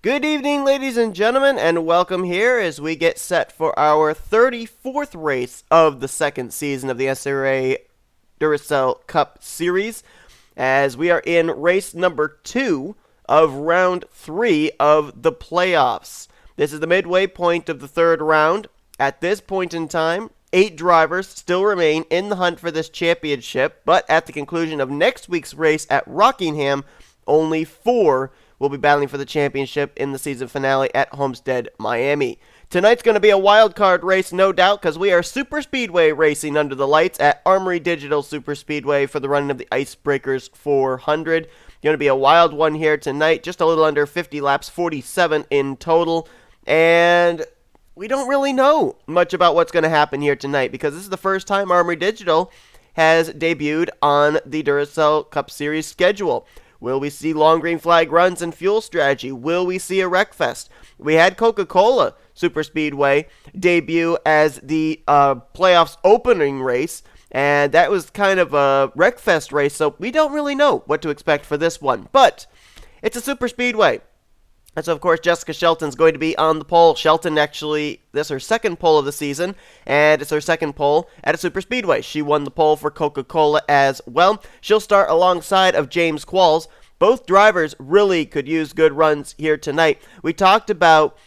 Good evening, ladies and gentlemen, and welcome here as we get set for our 34th race of the second season of the NNSCRA Duracell Cup Series, as we are in race number 2 of round 3 of the playoffs. This is the midway point of the third round. At this point in time, 8 drivers still remain in the hunt for this championship, but at the conclusion of next week's race at Rockingham, only 4 will be battling for the championship in the season finale at Homestead, Miami. Tonight's going to be a wild card race, no doubt, because we are super speedway racing under the lights at Armory Digital Super Speedway for the running of the Icebreakers 400. Going to be a wild one here tonight, just a little under 50 laps, 47 in total, and we don't really know much about what's going to happen here tonight because this is the first time Armory Digital has debuted on the Duracell Cup Series schedule. Will we see long green flag runs and fuel strategy? Will we see a Wreckfest? We had Coca-Cola Super Speedway debut as the playoffs opening race, and that was kind of a Wreckfest race, so we don't really know what to expect for this one. But it's a Super Speedway. And so, of course, Jessica Shelton's going to be on the pole. Shelton, actually, this is her second pole of the season, and it's her second pole at a super speedway. She won the pole for Coca-Cola as well. She'll start alongside of James Qualls. Both drivers really could use good runs here tonight. We talked about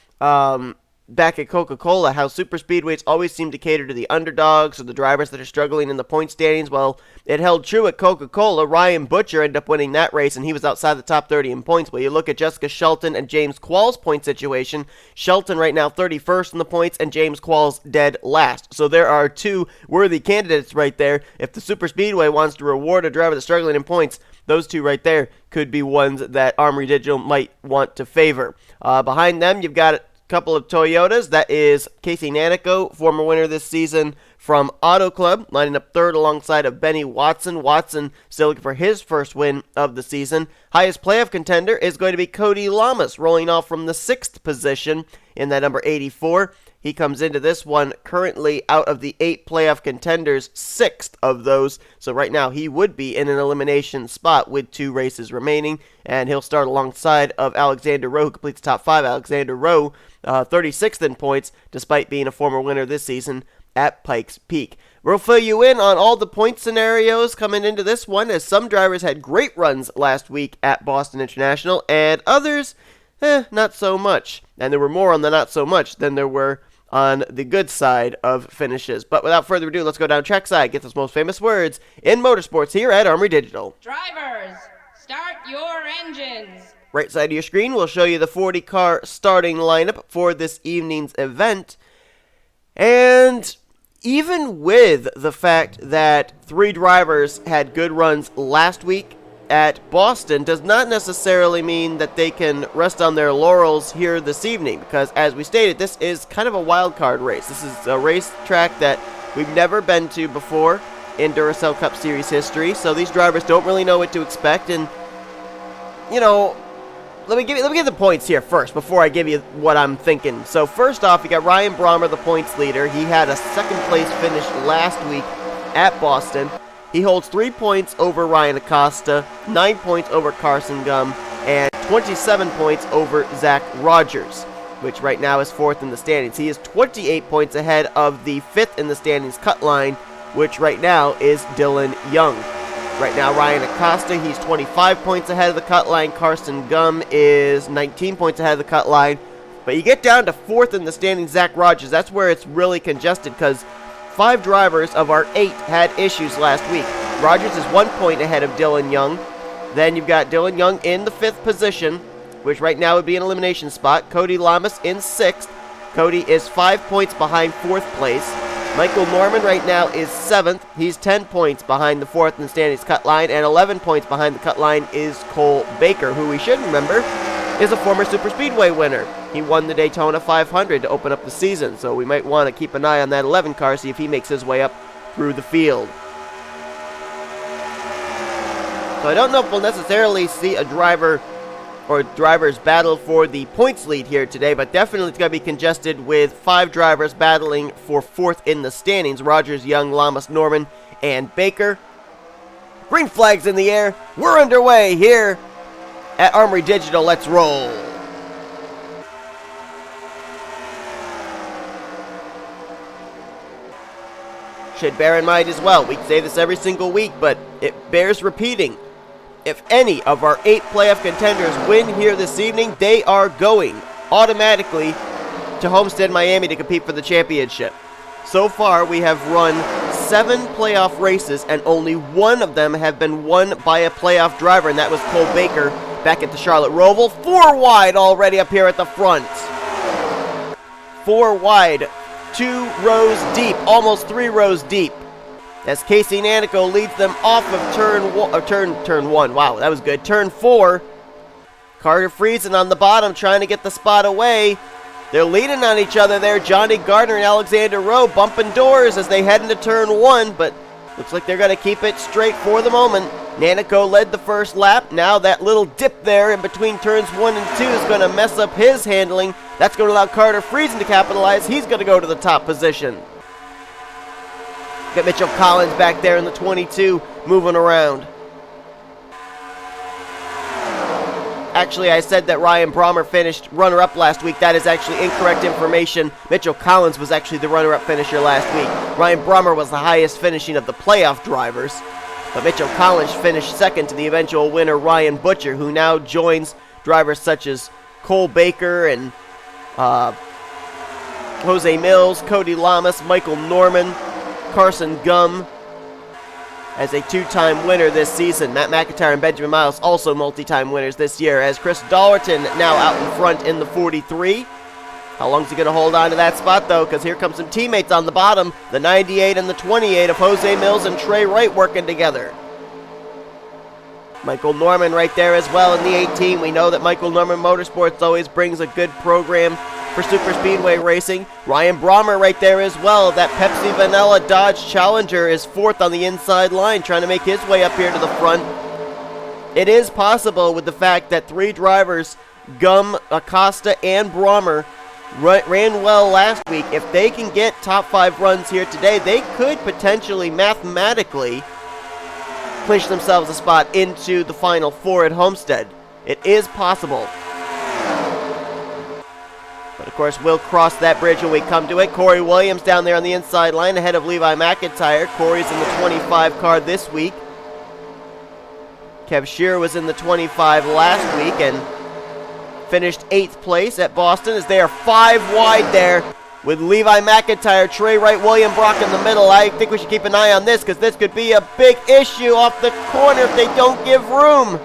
back at Coca-Cola how super speedways always seem to cater to the underdogs or the drivers that are struggling in the point standings. Well, it held true at Coca-Cola. Ryan Butcher ended up winning that race, and he was outside the top 30 in points. But you look at Jessica Shelton and James Qualls' point situation. Shelton right now 31st in the points, and James Qualls dead last. So there are two worthy candidates right there. If the super speedway wants to reward a driver that's struggling in points, those two right there could be ones that Armory Digital might want to favor. Behind them, you've got couple of Toyotas. That is Casey Nanico, former winner this season from Auto Club, lining up third alongside of Benny Watson. Watson still looking for his first win of the season. Highest playoff contender is going to be Cody Lamas, rolling off from the 6th position in that number 84. He comes into this one currently out of the 8 playoff contenders, 6th of those. So right now he would be in an elimination spot with 2 races remaining. And he'll start alongside of Alexander Rowe, who completes top 5. Alexander Rowe, 36th in points, despite being a former winner this season at Pikes Peak. We'll fill you in on all the point scenarios coming into this one, as some drivers had great runs last week at Boston International, and others, not so much. And there were more on the not so much than there were on the good side of finishes. But without further ado, let's go down trackside, get those most famous words in motorsports here at Armory Digital. Drivers, start your engines. Right side of your screen will show you the 40-car starting lineup for this evening's event. And even with the fact that 3 drivers had good runs last week at Boston does not necessarily mean that they can rest on their laurels here this evening, because as we stated, this is kind of a wild card race. This is a racetrack that we've never been to before in Duracell Cup Series history, so these drivers don't really know what to expect. And you know, let me give the points here first before I give you what I'm thinking. So first off, you got Ryan Brommer, the points leader. He had a second place finish last week at Boston. He holds 3 points over Ryan Acosta, 9 points over Carson Gum, and 27 points over Zach Rogers, which right now is 4th in the standings. He is 28 points ahead of the 5th in the standings cut line, which right now is Dylan Young. Right now, Ryan Acosta, he's 25 points ahead of the cut line. Carson Gum is 19 points ahead of the cut line. But you get down to 4th in the standings, Zach Rogers. That's where it's really congested, because 5 drivers of our 8 had issues last week. Rogers is 1 point ahead of Dylan Young. Then you've got Dylan Young in the 5th position, which right now would be an elimination spot. Cody Lamas in 6th. Cody is 5 points behind 4th place. Michael Norman right now is 7th. He's 10 points behind the 4th in the standings cut line, and 11 points behind the cut line is Cole Baker, who we should remember is a former Super Speedway winner. He won the Daytona 500 to open up the season, so we might want to keep an eye on that 11 car, see if he makes his way up through the field. So I don't know if we'll necessarily see a driver or drivers battle for the points lead here today, but definitely it's going to be congested with 5 drivers battling for 4th in the standings: Rogers, Young, Lamas, Norman, and Baker. Green flags in the air. We're underway here at Armory Digital. Let's roll. should bear in mind as well. We say this every single week, but it bears repeating. If any of our 8 playoff contenders win here this evening, they are going automatically to Homestead, Miami to compete for the championship. So far, we have run 7 playoff races, and only one of them have been won by a playoff driver, and that was Cole Baker back at the Charlotte Roval. 4 wide already up here at the front. 4 wide, 2 rows deep, almost 3 rows deep. As Casey Nanico leads them off of turn 1. Wow, that was good. Turn 4. Carter Friesen on the bottom trying to get the spot away. They're leaning on each other there. Johnny Gardner and Alexander Rowe bumping doors as they head into turn 1, but looks like they're going to keep it straight for the moment. Nanico led the first lap. Now that little dip there in between turns 1 and 2 is going to mess up his handling. That's going to allow Carter Friesen to capitalize. He's going to go to the top position. Got Mitchell Collins back there in the 22 moving around. Actually, I said that Ryan Brommer finished runner-up last week. That is actually incorrect information. Mitchell Collins was actually the runner-up finisher last week. Ryan Brommer was the highest finishing of the playoff drivers. But Mitchell Collins finished second to the eventual winner, Ryan Butcher, who now joins drivers such as Cole Baker and Jose Mills, Cody Lamas, Michael Norman, Carson Gum as a 2-time winner this season. Matt McIntyre and Benjamin Miles also multi-time winners this year, as Chris Dollerton now out in front in the 43. How long is he going to hold on to that spot, though? Because here comes some teammates on the bottom. The 98 and the 28 of Jose Mills and Trey Wright working together. Michael Norman right there as well in the 18. We know that Michael Norman Motorsports always brings a good program for super speedway racing. Ryan Brommer right there as well. That Pepsi Vanilla Dodge Challenger is 4th on the inside line, trying to make his way up here to the front. It is possible with the fact that 3 drivers, Gum, Acosta, and Brommer, ran well last week. If they can get top 5 runs here today, they could potentially mathematically clinch themselves a spot into the Final 4 at Homestead. It is possible. But of course, we'll cross that bridge when we come to it. Corey Williams down there on the inside line ahead of Levi McIntyre. Corey's in the 25 car this week. Kev Shearer was in the 25 last week and finished 8th place at Boston, as they are 5 wide there with Levi McIntyre, Trey Wright, William Brock in the middle. I think we should keep an eye on this, because this could be a big issue off the corner if they don't give room.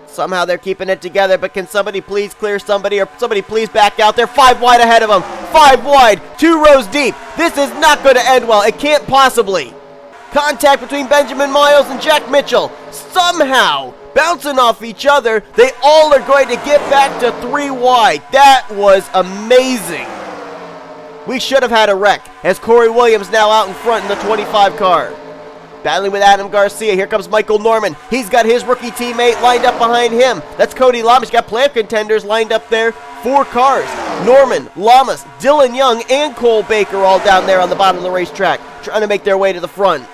Somehow they're keeping it together, but can somebody please clear somebody, or somebody please back out there? 5 wide ahead of them. 5 wide, 2 rows deep. This is not going to end well. It can't possibly. Contact between Benjamin Miles and Jack Mitchell. Somehow, bouncing off each other, they all are going to get back to 3 wide. That was amazing. We should have had a wreck, as Corey Williams now out in front in the 25 car. Battling with Adam Garcia. Here comes Michael Norman. He's got his rookie teammate lined up behind him. That's Cody Lamas. He's got playoff contenders lined up there. 4 cars. Norman, Lamas, Dylan Young, and Cole Baker all down there on the bottom of the racetrack, trying to make their way to the front.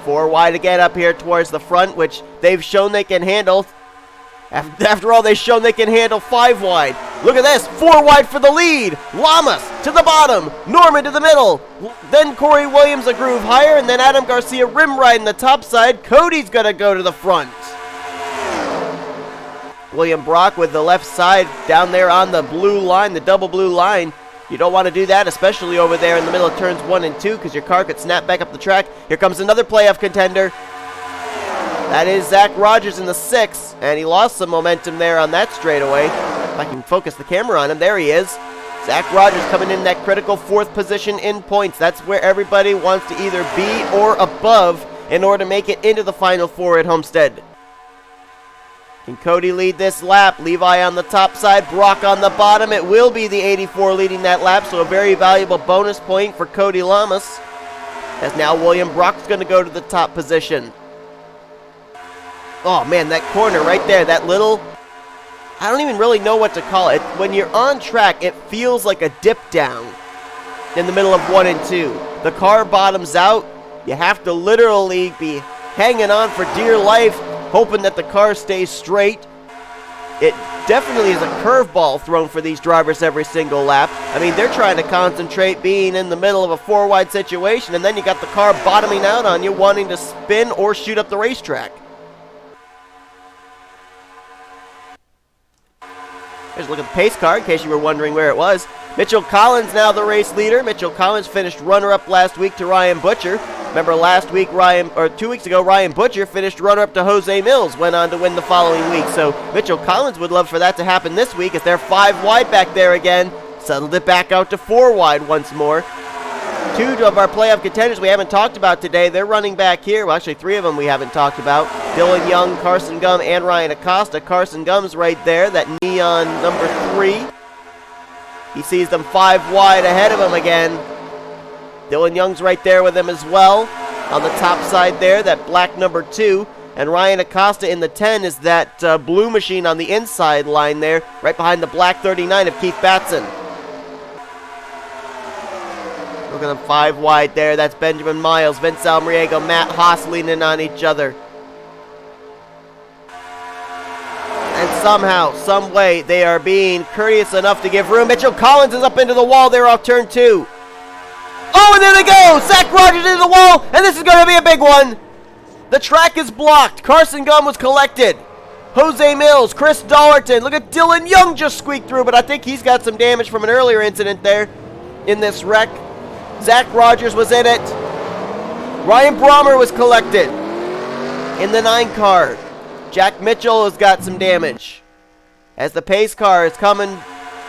4 wide again up here towards the front, which they've shown they can handle. After all, they've shown they can handle 5 wide. Look at this, 4 wide for the lead. Lamas to the bottom, Norman to the middle. Then Corey Williams a groove higher, and then Adam Garcia rim riding the top side. Cody's going to go to the front. William Brock with the left side down there on the blue line, the double blue line. You don't want to do that, especially over there in the middle of turns 1 and 2, because your car could snap back up the track. Here comes another playoff contender. That is Zach Rogers in the 6, and he lost some momentum there on that straightaway. If I can focus the camera on him, there he is. Zach Rogers coming in that critical 4th position in points. That's where everybody wants to either be or above in order to make it into the Final 4 at Homestead. Can Cody lead this lap? Levi on the top side, Brock on the bottom. It will be the 84 leading that lap, so a very valuable bonus point for Cody Lamas, as now William Brock's going to go to the top position. Oh man, that corner right there, that little, I don't even really know what to call it. When you're on track, it feels like a dip down in the middle of 1 and 2. The car bottoms out. You have to literally be hanging on for dear life, hoping that the car stays straight. it definitely is a curveball thrown for these drivers every single lap. I mean, they're trying to concentrate being in the middle of a four-wide situation, and then you got the car bottoming out on you, wanting to spin or shoot up the racetrack. Here's a look at the pace car, in case you were wondering where it was. Mitchell Collins now the race leader. Mitchell Collins finished runner-up last week to Ryan Butcher. Remember last week, 2 weeks ago, Ryan Butcher finished runner-up to Jose Mills, went on to win the following week. So Mitchell Collins would love for that to happen this week as they're 5 wide back there again. Settled it back out to 4 wide once more. 2 of our playoff contenders we haven't talked about today, they're running back here. Well, actually 3 of them we haven't talked about. Dylan Young, Carson Gum, and Ryan Acosta. Carson Gum's right there, that neon number 3. He sees them 5 wide ahead of him again. Dylan Young's right there with him as well. On the top side there, that black number 2. And Ryan Acosta in the 10 is that blue machine on the inside line there, right behind the black 39 of Keith Batson. Look at them 5 wide there. That's Benjamin Miles, Vince Almriego, Matt Haas leaning on each other. And somehow, some way, they are being courteous enough to give room. Mitchell Collins is up into the wall there off turn 2. Oh, and there they go! Zach Rogers into the wall, and this is going to be a big one. The track is blocked. Carson Gum was collected. Jose Mills, Chris Dollerton. Look at Dylan Young just squeaked through, but I think he's got some damage from an earlier incident there in this wreck. Zach Rogers was in it. Ryan Brommer was collected in the 9 car. Jack Mitchell has got some damage. As the pace car is coming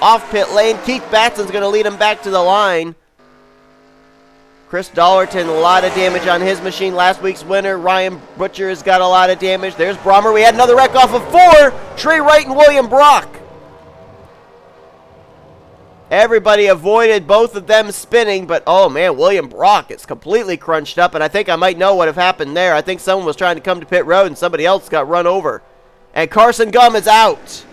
off pit lane, Keith Batson's going to lead him back to the line. Chris Dollerton, a lot of damage on his machine. Last week's winner, Ryan Butcher, has got a lot of damage. There's Brommer. We had another wreck off of 4. Trey Wright and William Brock. Everybody avoided both of them spinning, but oh man, William Brock is completely crunched up, and I think I might know what have happened there. I think someone was trying to come to pit road and somebody else got run over. And Carson Gum is out.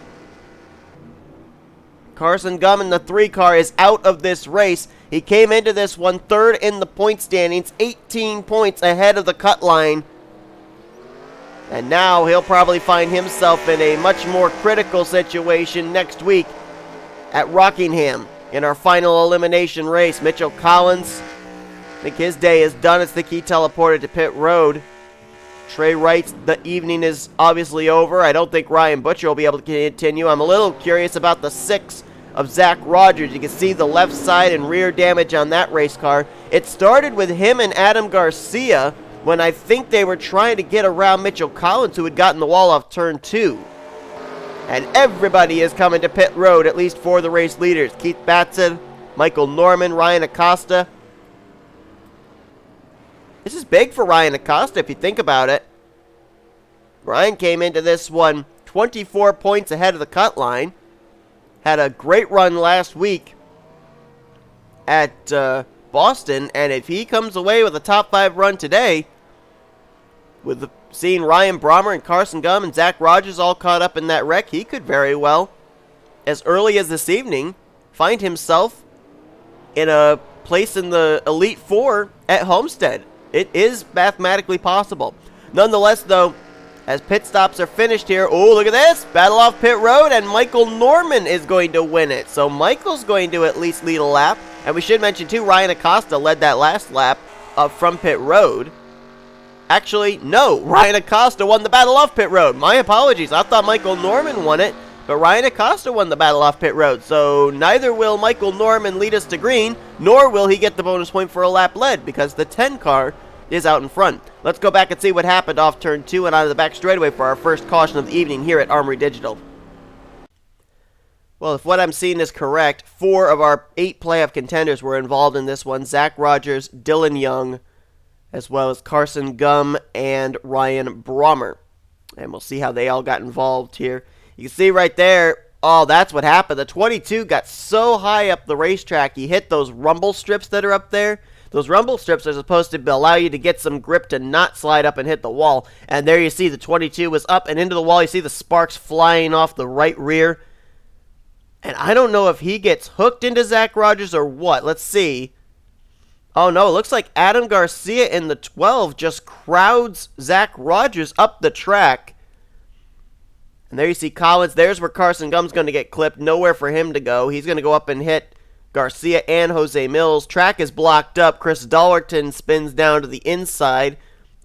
Carson Gum in the 3 car is out of this race. He came into this one 3rd in the point standings, 18 points ahead of the cut line. And now he'll probably find himself in a much more critical situation next week at Rockingham in our final elimination race. Mitchell Collins, I think his day is done. It's the key teleported to pit road. Trey Wright's the evening is obviously over. I don't think Ryan Butcher will be able to continue. I'm a little curious about the 6 of Zach Rogers. You can see the left side and rear damage on that race car. It started with him and Adam Garcia when I think they were trying to get around Mitchell Collins, who had gotten the wall off turn 2. And everybody is coming to pit road, at least 4 of the race leaders. Keith Batson, Michael Norman, Ryan Acosta. This is big for Ryan Acosta if you think about it. Ryan came into this one 24 points ahead of the cut line. Had a great run last week at Boston, and if he comes away with a top 5 run today, with seeing Ryan Brommer and Carson Gum and Zach Rogers all caught up in that wreck, he could very well, as early as this evening, find himself in a place in the Elite 4 at Homestead. It is mathematically possible. Nonetheless, though, as pit stops are finished here, oh, look at this, battle off pit road, and Michael Norman is going to win it. So Michael's going to at least lead a lap, and we should mention, too, Ryan Acosta led that last lap from pit road. Actually, no, Ryan Acosta won the battle off pit road. My apologies, I thought Michael Norman won it, but Ryan Acosta won the battle off pit road. So neither will Michael Norman lead us to green, nor will he get the bonus point for a lap led, because the 10 car is out in front. Let's go back and see what happened off turn 2 and out of the back straightaway for our first caution of the evening here at Armory Digital. Well, if what I'm seeing is correct, 4 of our 8 playoff contenders were involved in this one. Zach Rogers, Dylan Young, as well as Carson Gum and Ryan Brommer. And we'll see how they all got involved here. You can see right there, oh, that's what happened. The 22 got so high up the racetrack, he hit those rumble strips that are up there. Those rumble strips are supposed to allow you to get some grip to not slide up and hit the wall. And there you see the 22 was up and into the wall. You see the sparks flying off the right rear. And I don't know if he gets hooked into Zach Rogers or what. Let's see. Oh no, it looks like Adam Garcia in the 12 just crowds Zach Rogers up the track. And there you see Collins. There's where Carson Gumb's going to get clipped. Nowhere for him to go. He's going to go up and hit Garcia and Jose Mills. Track is blocked up. Chris Dollerton spins down to the inside.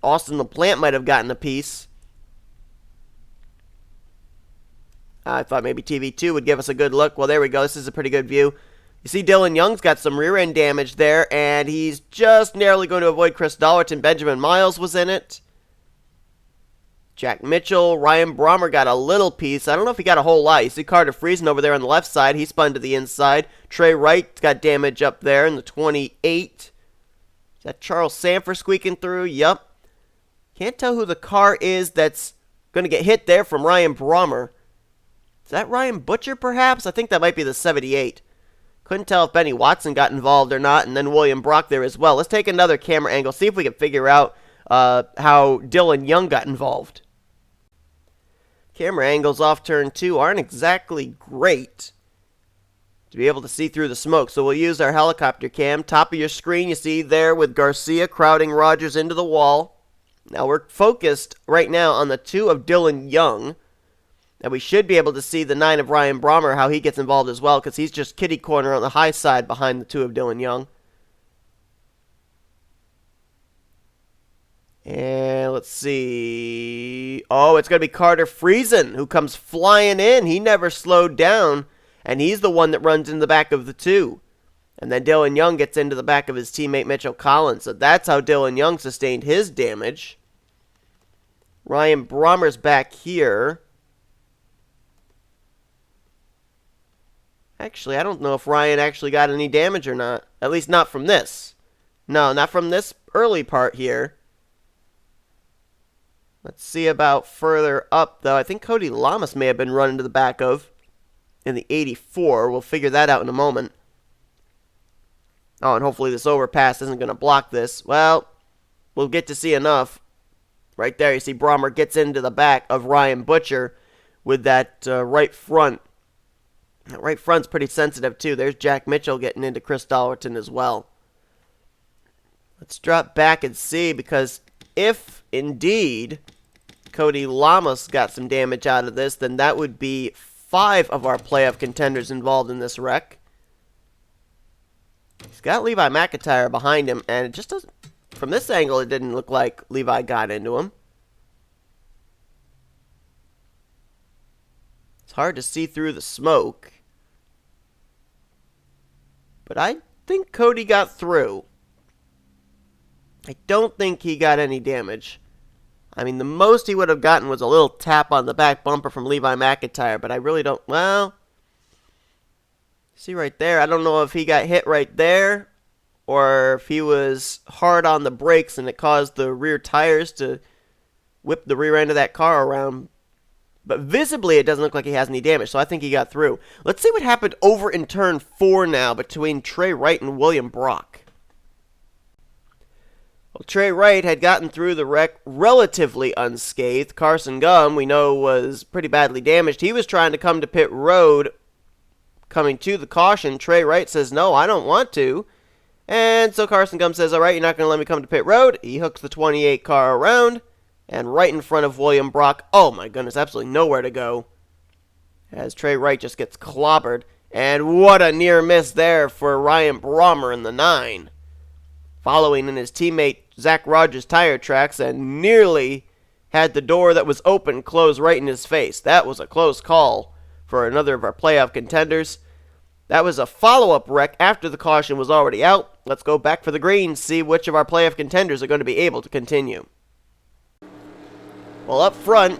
Austin LaPlante might have gotten a piece. I thought maybe TV2 would give us a good look. Well, there we go. This is a pretty good view. You see Dylan Young's got some rear end damage there, and he's just narrowly going to avoid Chris Dollerton. Benjamin Miles was in it. Jack Mitchell, Ryan Brommer got a little piece. I don't know if he got a whole lot. You see Carter Friesen over there on the left side. He spun to the inside. Trey Wright got damage up there in the 28. Is that Charles Sanford squeaking through? Yup. Can't tell who the car is that's going to get hit there from Ryan Brommer. Is that Ryan Butcher, perhaps? I think that might be the 78. Couldn't tell if Benny Watson got involved or not, and then William Brock there as well. Let's take another camera angle, see if we can figure out how Dylan Young got involved. Camera angles off turn 2 aren't exactly great to be able to see through the smoke, so we'll use our helicopter cam. Top of your screen, you see there with Garcia crowding Rogers into the wall. Now we're focused right now on the 2 of Dylan Young, and we should be able to see the 9 of Ryan Brommer, how he gets involved as well, because he's just kitty corner on the high side behind the 2 of Dylan Young. And let's see. Oh, it's going to be Carter Friesen who comes flying in. He never slowed down, and he's the one that runs in the back of the 2. And then Dylan Young gets into the back of his teammate Mitchell Collins. So that's how Dylan Young sustained his damage. Ryan Brommer's back here. Actually, I don't know if Ryan actually got any damage or not. At least not from this. No, not from this early part here. Let's see about further up, though. I think Cody Lamas may have been run into the back of in the 84. We'll figure that out in a moment. Oh, and hopefully this overpass isn't going to block this. Well, we'll get to see enough. Right there, you see Brommer gets into the back of Ryan Butcher with that right front. That right front's pretty sensitive, too. There's Jack Mitchell getting into Chris Dollerton as well. Let's drop back and see, because if indeed Cody Lamas got some damage out of this, then that would be 5 of our playoff contenders involved in this wreck. He's got Levi McIntyre behind him, and it just doesn't... From this angle, it didn't look like Levi got into him. It's hard to see through the smoke. But I think Cody got through. I don't think he got any damage. I mean, the most he would have gotten was a little tap on the back bumper from Levi McIntyre, but I really don't... Well, see right there, I don't know if he got hit right there, or if he was hard on the brakes and it caused the rear tires to whip the rear end of that car around. But visibly, it doesn't look like he has any damage, so I think he got through. Let's see what happened over in turn 4 now between Trey Wright and William Brock. Well, Trey Wright had gotten through the wreck relatively unscathed. Carson Gum, we know, was pretty badly damaged. He was trying to come to pit road, coming to the caution. Trey Wright says, no, I don't want to. And so Carson Gum says, all right, you're not going to let me come to pit road. He hooks the 28 car around, and right in front of William Brock. Oh, my goodness, absolutely nowhere to go, as Trey Wright just gets clobbered. And what a near miss there for Ryan Brommer in the 9. Following in his teammate Zach Rogers' tire tracks, and nearly had the door that was open close right in his face. That was a close call for another of our playoff contenders. That was a follow-up wreck after the caution was already out. Let's go back for the green, see which of our playoff contenders are going to be able to continue. Well, up front,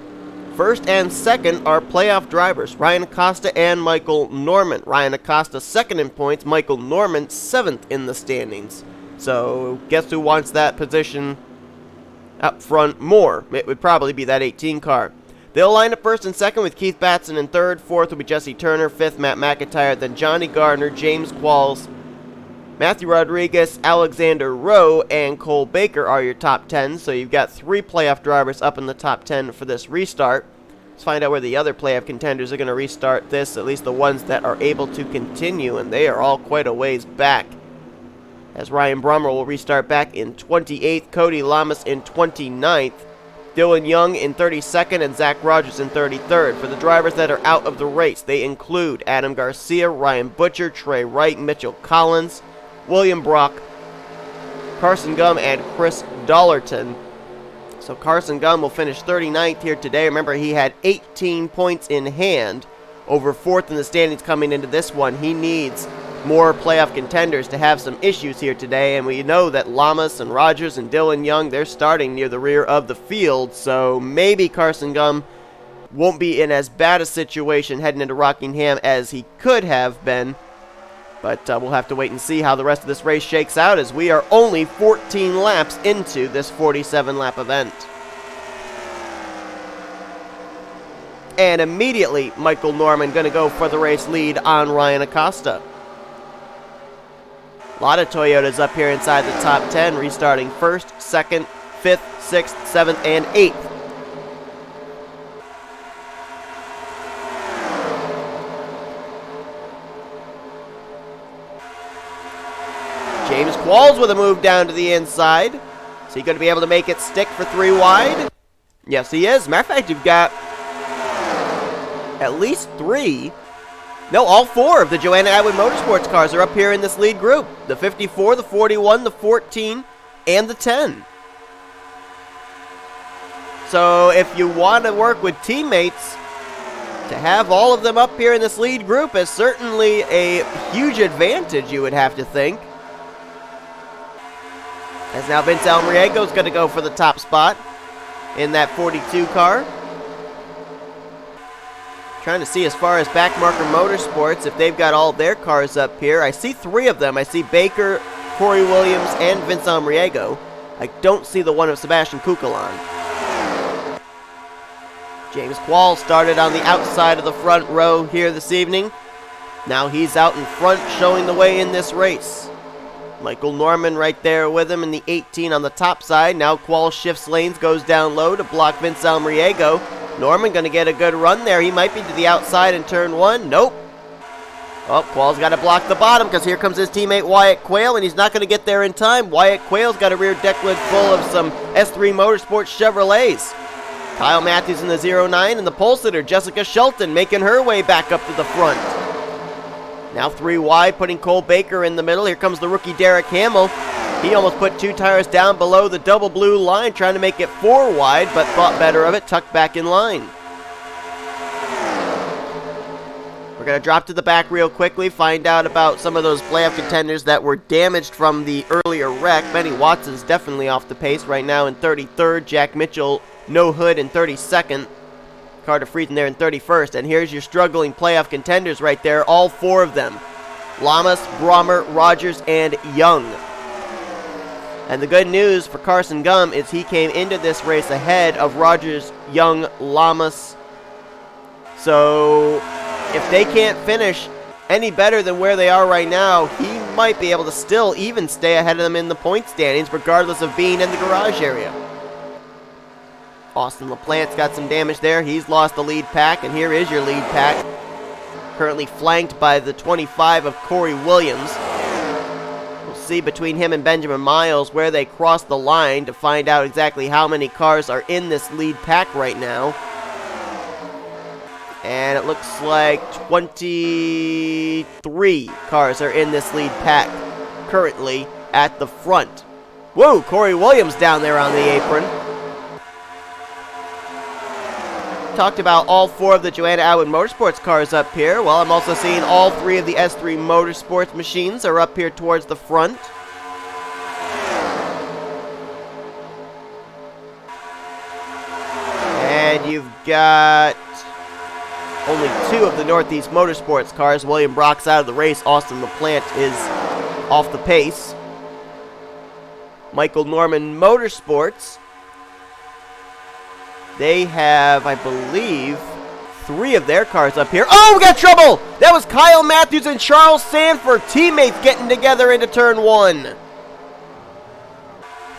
first and second are playoff drivers, Ryan Acosta and Michael Norman. Ryan Acosta second in points, Michael Norman 7th in the standings. So, guess who wants that position up front more? It would probably be that 18 car. They'll line up first and second with Keith Batson in third. Fourth will be Jesse Turner. Fifth, Matt McIntyre. Then Johnny Gardner, James Qualls, Matthew Rodriguez, Alexander Rowe, and Cole Baker are your top 10. So you've got 3 playoff drivers up in the top 10 for this restart. Let's find out where the other playoff contenders are going to restart this, at least the ones that are able to continue, and they are all quite a ways back. As Ryan Brommer will restart back in 28th, Cody Lamas in 29th, Dylan Young in 32nd and Zach Rogers in 33rd. For the drivers that are out of the race, they include Adam Garcia, Ryan Butcher, Trey Wright, Mitchell Collins, William Brock, Carson Gum, and Chris Dollerton. So Carson Gum will finish 39th here today. Remember, he had 18 points in hand over 4th in the standings coming into this one. He needs more playoff contenders to have some issues here today, and we know that Lamas and Rogers and Dylan Young, they're starting near the rear of the field, so maybe Carson Gum won't be in as bad a situation heading into Rockingham as he could have been, but we'll have to wait and see how the rest of this race shakes out, as we are only 14 laps into this 47-lap event. And immediately, Michael Norman going to go for the race lead on Ryan Acosta. A lot of Toyotas up here inside the top 10, restarting 1st, 2nd, 5th, 6th, 7th, and 8th. James Qualls with a move down to the inside. Is he going to be able to make it stick for 3 wide? Yes, he is. Matter of fact, you've got at least 3. No, all 4 of the Joanna Atwood Motorsports cars are up here in this lead group. The 54, the 41, the 14, and the 10. So if you want to work with teammates, to have all of them up here in this lead group is certainly a huge advantage, you would have to think. As now Vince Almriego is going to go for the top spot in that 42 car. Trying to see as far as Backmarker Motorsports if they've got all their cars up here. I see 3 of them. I see Baker, Corey Williams, and Vince Almriego. I don't see the one of Sebastian Kukulon. James Qualls started on the outside of the front row here this evening. Now he's out in front showing the way in this race. Michael Norman right there with him in the 18 on the top side. Now Qualls shifts lanes, goes down low to block Vince Almriego. Norman going to get a good run there. He might be to the outside in turn 1. Nope. Oh, Qualls got to block the bottom because here comes his teammate Wyatt Quayle, and he's not going to get there in time. Wyatt Quayle's got a rear deck lid full of some S3 Motorsports Chevrolets. Kyle Matthews in the 09, and the pole sitter Jessica Shelton making her way back up to the front. Now 3 wide, putting Cole Baker in the middle. Here comes the rookie Derek Hamill. He almost put 2 tires down below the double blue line, trying to make it 4 wide, but thought better of it, tucked back in line. We're going to drop to the back real quickly, find out about some of those playoff contenders that were damaged from the earlier wreck. Benny Watson's definitely off the pace right now in 33rd. Jack Mitchell, no hood, in 32nd. Carter Frieden there in 31st. And here's your struggling playoff contenders right there, all 4 of them. Lamas, Brommer, Rogers, and Young. And the good news for Carson Gum is he came into this race ahead of Rogers, Young, Lamas. So if they can't finish any better than where they are right now, he might be able to still even stay ahead of them in the point standings, regardless of being in the garage area. Austin LaPlante's got some damage there. He's lost the lead pack, and here is your lead pack. Currently flanked by the 25 of Corey Williams. See between him and Benjamin Miles where they cross the line to find out exactly how many cars are in this lead pack right now. And it looks like 23 cars are in this lead pack currently at the front. Whoa, Corey Williams down there on the apron. Talked about all 4 of the Joanna Atwood Motorsports cars up here. Well, I'm also seeing all 3 of the S3 Motorsports machines are up here towards the front. And you've got only 2 of the Northeast Motorsports cars. William Brock's out of the race. Austin LaPlante is off the pace. Michael Norman Motorsports, they have, I believe, 3 of their cars up here. Oh, we got trouble! That was Kyle Matthews and Charles Sanford, teammates getting together into turn 1.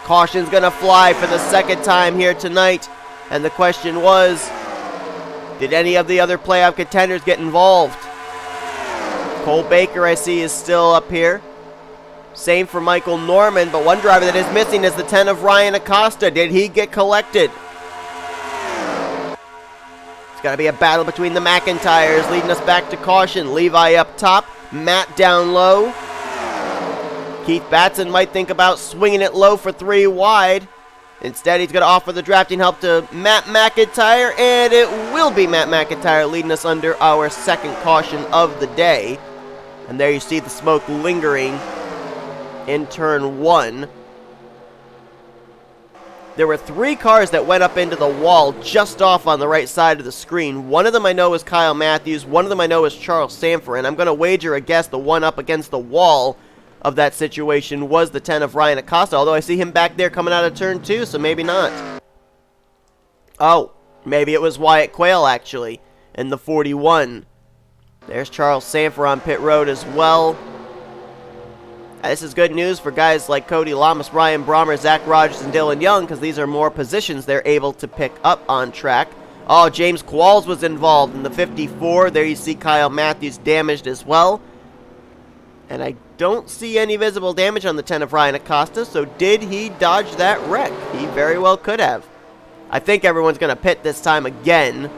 Caution's going to fly for the 2nd time here tonight. And the question was, did any of the other playoff contenders get involved? Cole Baker, I see, is still up here. Same for Michael Norman, but one driver that is missing is the 10 of Ryan Acosta. Did he get collected? Got to be a battle between the McIntyres, leading us back to caution. Levi up top, Matt down low. Keith Batson might think about swinging it low for 3 wide. Instead, he's going to offer the drafting help to Matt McIntyre, and it will be Matt McIntyre leading us under our second caution of the day. And there you see the smoke lingering in turn 1. There were 3 cars that went up into the wall just off on the right side of the screen. One of them I know is Kyle Matthews. One of them I know is Charles Sanford. And I'm going to wager a guess the one up against the wall of that situation was the 10 of Ryan Acosta. Although I see him back there coming out of turn 2, so maybe not. Oh, maybe it was Wyatt Quayle, actually, in the 41. There's Charles Sanford on pit road as well. This is good news for guys like Cody Lamas, Ryan Brommer, Zach Rogers, and Dylan Young, because these are more positions they're able to pick up on track. Oh, James Qualls was involved in the 54. There you see Kyle Matthews damaged as well. And I don't see any visible damage on the 10 of Ryan Acosta, so did he dodge that wreck? He very well could have. I think everyone's going to pit this time again,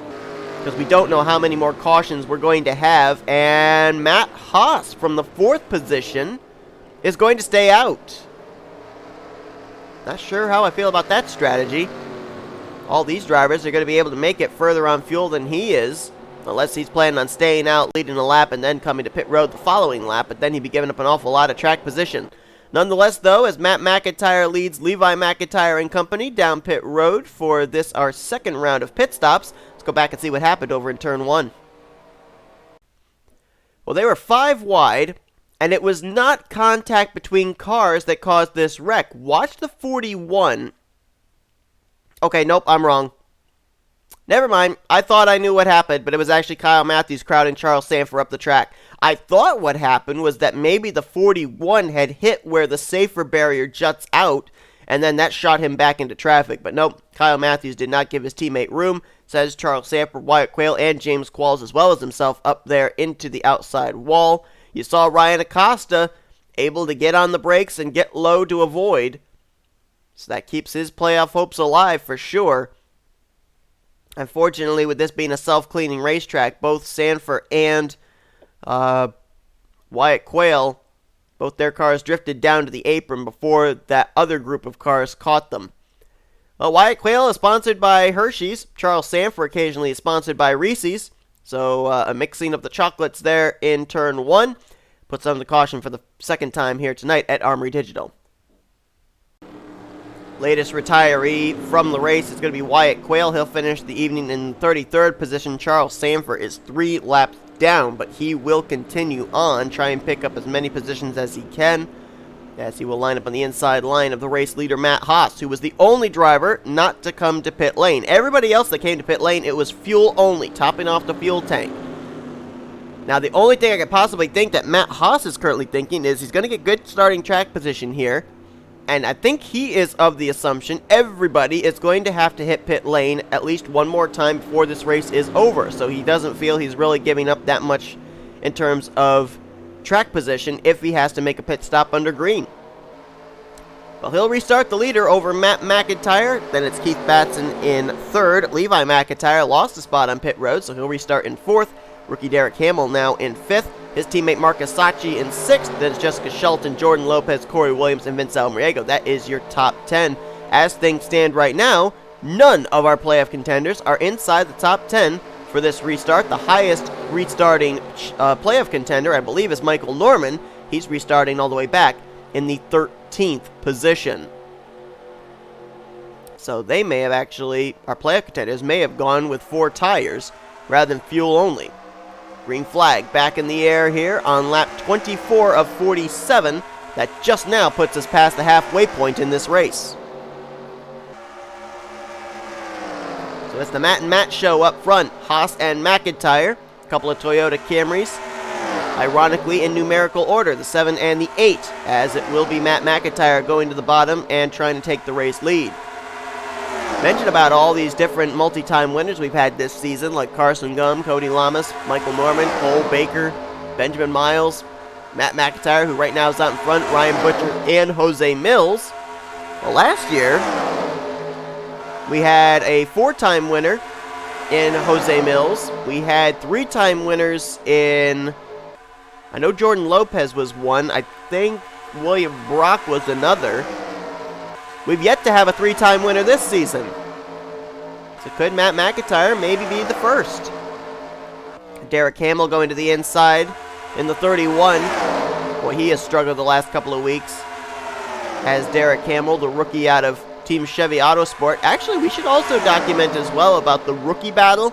because we don't know how many more cautions we're going to have. And Matt Haas from the 4th position is going to stay out. Not sure how I feel about that strategy. All these drivers are going to be able to make it further on fuel than he is, unless he's planning on staying out, leading a lap, and then coming to pit road the following lap, but then he'd be giving up an awful lot of track position. Nonetheless, though, as Matt McIntyre leads Levi McIntyre and company down pit road for this, our second round of pit stops, let's go back and see what happened over in turn 1. Well, they were 5 wide, and it was not contact between cars that caused this wreck. Watch the 41. Okay, nope, I'm wrong. Never mind. I thought I knew what happened, but it was actually Kyle Matthews crowding Charles Sanford up the track. I thought what happened was that maybe the 41 had hit where the safer barrier juts out, and then that shot him back into traffic. But nope, Kyle Matthews did not give his teammate room. Says Charles Sanford, Wyatt Quayle, and James Qualls, as well as himself, up there into the outside wall. You saw Ryan Acosta able to get on the brakes and get low to avoid. So that keeps his playoff hopes alive for sure. Unfortunately, with this being a self-cleaning racetrack, both Sanford and Wyatt Quayle, both their cars drifted down to the apron before that other group of cars caught them. Well, Wyatt Quayle is sponsored by Hershey's. Charles Sanford occasionally is sponsored by Reese's. So a mixing of the chocolates there in turn 1 puts on the caution for the second time here tonight at Armory Digital. Latest retiree from the race is going to be Wyatt Quayle. He'll finish the evening in 33rd position. Charles Sanford is 3 laps down, but he will continue on, try and pick up as many positions as he can, as he will line up on the inside line of the race leader Matt Haas, who was the only driver not to come to pit lane. Everybody else that came to pit lane, it was fuel only, topping off the fuel tank. Now, the only thing I could possibly think that Matt Haas is currently thinking is he's going to get good starting track position here. And I think he is of the assumption everybody is going to have to hit pit lane at least one more time before this race is over. So he doesn't feel he's really giving up that much in terms of track position if he has to make a pit stop under green. Well, he'll restart the leader over Matt McIntyre. Then it's Keith Batson in 3rd. Levi McIntyre lost a spot on pit road, so he'll restart in 4th. Rookie Derek Hamill now in 5th. His teammate Marcus Sacchi in 6th. Then it's Jessica Shelton, Jordan Lopez, Corey Williams, and Vince Almariego. That is your top 10. As things stand right now, none of our playoff contenders are inside the top 10 for this restart. The highest restarting playoff contender, I believe, is Michael Norman. He's restarting all the way back in the 13th position. So they may have actually, our playoff contenders may have gone with 4 tires rather than fuel only. Green flag back in the air here on lap 24 of 47. That just now puts us past the halfway point in this race. So it's the Matt and Matt show up front. Haas and McIntyre. A couple of Toyota Camrys. Ironically, in numerical order, the 7 and the 8, as it will be Matt McIntyre going to the bottom and trying to take the race lead. Mentioned about all these different multi-time winners we've had this season, like Carson Gum, Cody Lamas, Michael Norman, Cole Baker, Benjamin Miles, Matt McIntyre, who right now is out in front, Ryan Butcher, and Jose Mills. Well, last year, we had a 4-time winner in Jose Mills. We had 3-time winners in, I know Jordan Lopez was one. I think William Brock was another. We've yet to have a 3-time winner this season. So could Matt McIntyre maybe be the first? Derek Hamill going to the inside in the 31. Boy, he has struggled the last couple of weeks. As Derek Hamill, the rookie out of Team Chevy Autosport. Actually, we should also document as well about the rookie battle.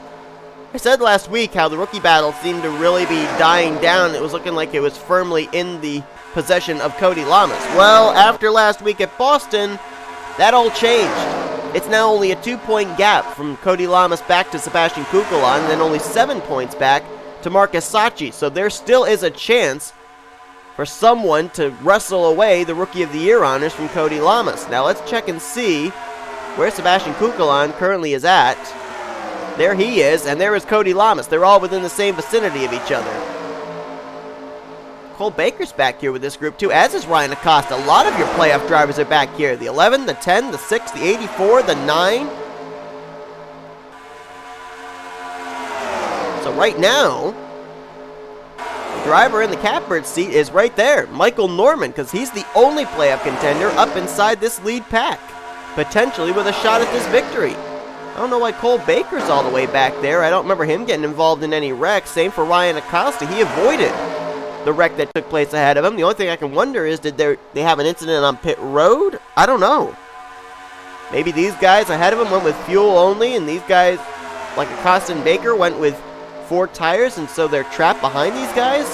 I said last week how the rookie battle seemed to really be dying down. It was looking like it was firmly in the possession of Cody Lamas. Well, after last week at Boston, that all changed. It's now only a 2-point gap from Cody Lamas back to Sebastian Kukulon, and then only 7 points back to Marcus Sacchi. So there still is a chance for someone to wrestle away the Rookie of the Year honors from Cody Lamas. Now let's check and see where Sebastian Kukulon currently is at. There he is, and there is Cody Lamas. They're all within the same vicinity of each other. Cole Baker's back here with this group too, as is Ryan Acosta. A lot of your playoff drivers are back here. The 11, the 10, the 6, the 84, the 9. So right now, the driver in the catbird seat is right there, Michael Norman, because he's the only playoff contender up inside this lead pack, potentially with a shot at this victory. I don't know why Cole Baker's all the way back there. I don't remember him getting involved in any wrecks. Same for Ryan Acosta. He avoided the wreck that took place ahead of him. The only thing I can wonder is, did they have an incident on pit road? I don't know. Maybe these guys ahead of him went with fuel only, and these guys, like Acosta and Baker, went with 4 tires, and so they're trapped behind these guys?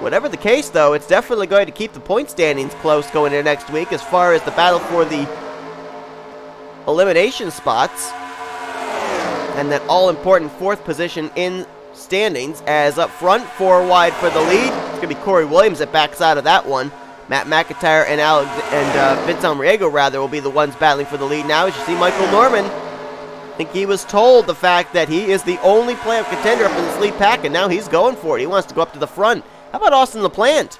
Whatever the case, though, it's definitely going to keep the point standings close going into next week as far as the battle for the elimination spots and that all-important 4th position in standings, as up front, 4 wide for the lead. It's going to be Corey Williams that backs out of that one. Matt McIntyre and Vince Almriego, rather, will be the ones battling for the lead now. As you see, Michael Norman, I think he was told the fact that he is the only playoff contender up in this lead pack, and now he's going for it. He wants to go up to the front. How about Austin LaPlante?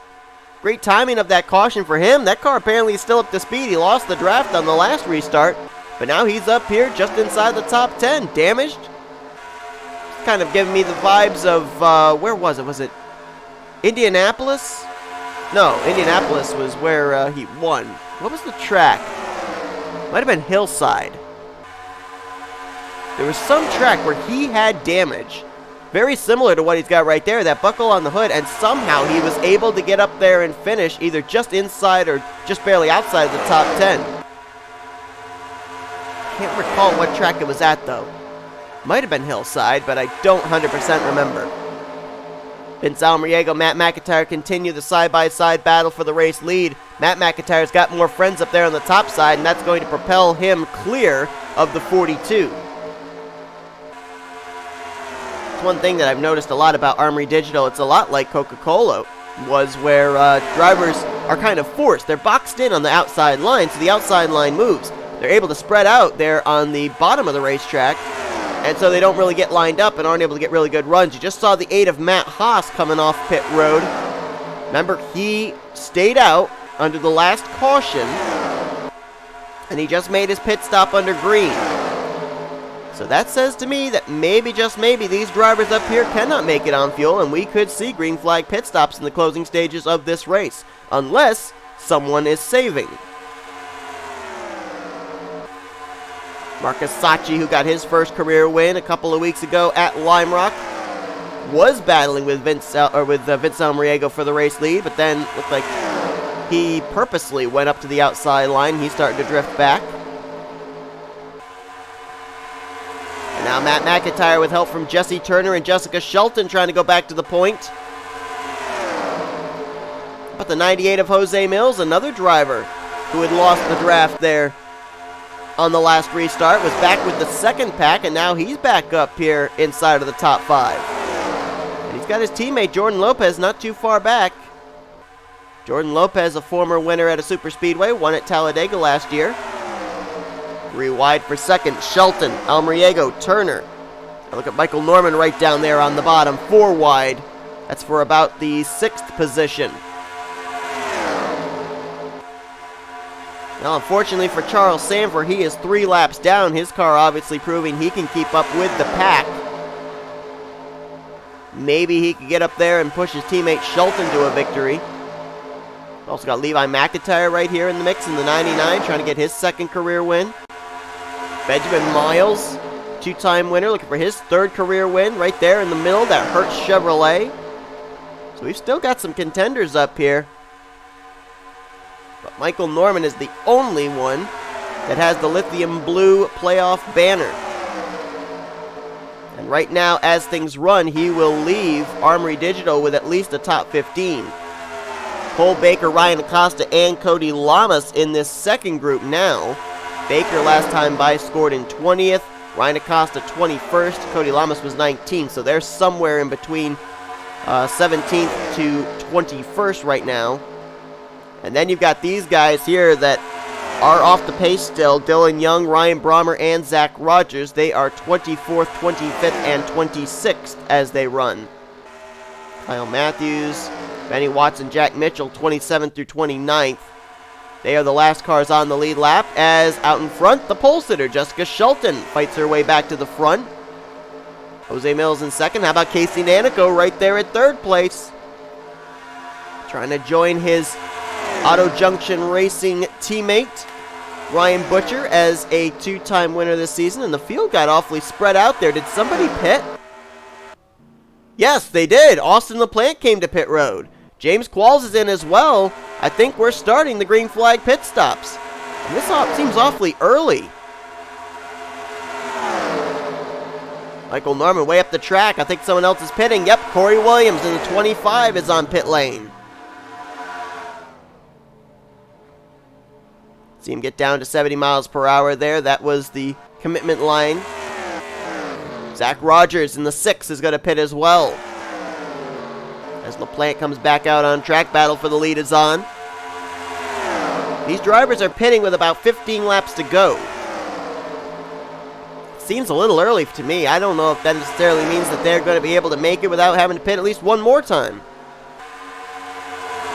Great timing of that caution for him. That car apparently is still up to speed. He lost the draft on the last restart, but now he's up here just inside the top 10. Damaged. It's kind of giving me the vibes of, where was it? Was it Indianapolis? No, Indianapolis was where he won. What was the track? Might have been Hillside. There was some track where he had damage, very similar to what he's got right there, that buckle on the hood, and somehow he was able to get up there and finish either just inside or just barely outside of the top 10. Can't recall what track it was at, though. Might have been Hillside, but I don't 100% remember. Vince Almriego, Matt McIntyre continue the side-by-side battle for the race lead. Matt McIntyre's got more friends up there on the top side, and that's going to propel him clear of the 42. One thing that I've noticed a lot about Armory Digital, it's a lot like Coca-Cola was, where drivers are kind of forced. They're boxed in on the outside line, so the outside line moves. They're able to spread out there on the bottom of the racetrack, and so they don't really get lined up and aren't able to get really good runs. You just saw the 8 of Matt Haas coming off pit road. Remember, he stayed out under the last caution, and he just made his pit stop under green. So that says to me that maybe, just maybe, these drivers up here cannot make it on fuel, and we could see green flag pit stops in the closing stages of this race, unless someone is saving. Marcus Sacchi, who got his first career win a couple of weeks ago at Lime Rock, was battling with Vince Almriego for the race lead, but then looked like he purposely went up to the outside line. He's starting to drift back. And now Matt McIntyre with help from Jesse Turner and Jessica Shelton trying to go back to the point. But the 98 of Jose Mills, another driver who had lost the draft there on the last restart, was back with the second pack, and now he's back up here inside of the top 5. And he's got his teammate Jordan Lopez not too far back. Jordan Lopez, a former winner at a super speedway, won at Talladega last year. 3 wide for second, Shelton, Almriego, Turner. Now look at Michael Norman right down there on the bottom, 4 wide. That's for about the 6th position. Well, unfortunately for Charles Sanford, he is 3 laps down. His car obviously proving he can keep up with the pack. Maybe he could get up there and push his teammate Shelton to a victory. Also got Levi McIntyre right here in the mix in the 99, trying to get his 2nd career win. Benjamin Miles, 2-time winner, looking for his 3rd career win right there in the middle. That hurts Chevrolet. So we've still got some contenders up here. But Michael Norman is the only one that has the lithium blue playoff banner. And right now, as things run, he will leave Armory Digital with at least a top 15. Cole Baker, Ryan Acosta, and Cody Lamas in this 2nd group now. Baker last time by scored in 20th. Ryan Acosta 21st. Cody Lamas was 19th. So they're somewhere in between 17th to 21st right now. And then you've got these guys here that are off the pace still. Dylan Young, Ryan Brommer, and Zach Rogers. They are 24th, 25th, and 26th as they run. Kyle Matthews, Benny Watson, Jack Mitchell, 27th through 29th. They are the last cars on the lead lap, as out in front, the pole sitter, Jessica Shelton, fights her way back to the front. Jose Mills in 2nd. How about Casey Nanico right there at 3rd place? Trying to join his Auto Junction Racing teammate, Ryan Butcher, as a 2-time winner this season. And the field got awfully spread out there. Did somebody pit? Yes, they did. Austin LaPlante came to pit road. James Qualls is in as well. I think we're starting the green flag pit stops. And this seems awfully early. Michael Norman way up the track. I think someone else is pitting. Yep, Corey Williams in the 25 is on pit lane. See him get down to 70 miles per hour there. That was the commitment line. Zach Rogers in the 6 is going to pit as well. As LaPlante comes back out on track, battle for the lead is on. These drivers are pitting with about 15 laps to go. Seems a little early to me. I don't know if that necessarily means that they're going to be able to make it without having to pit at least one more time.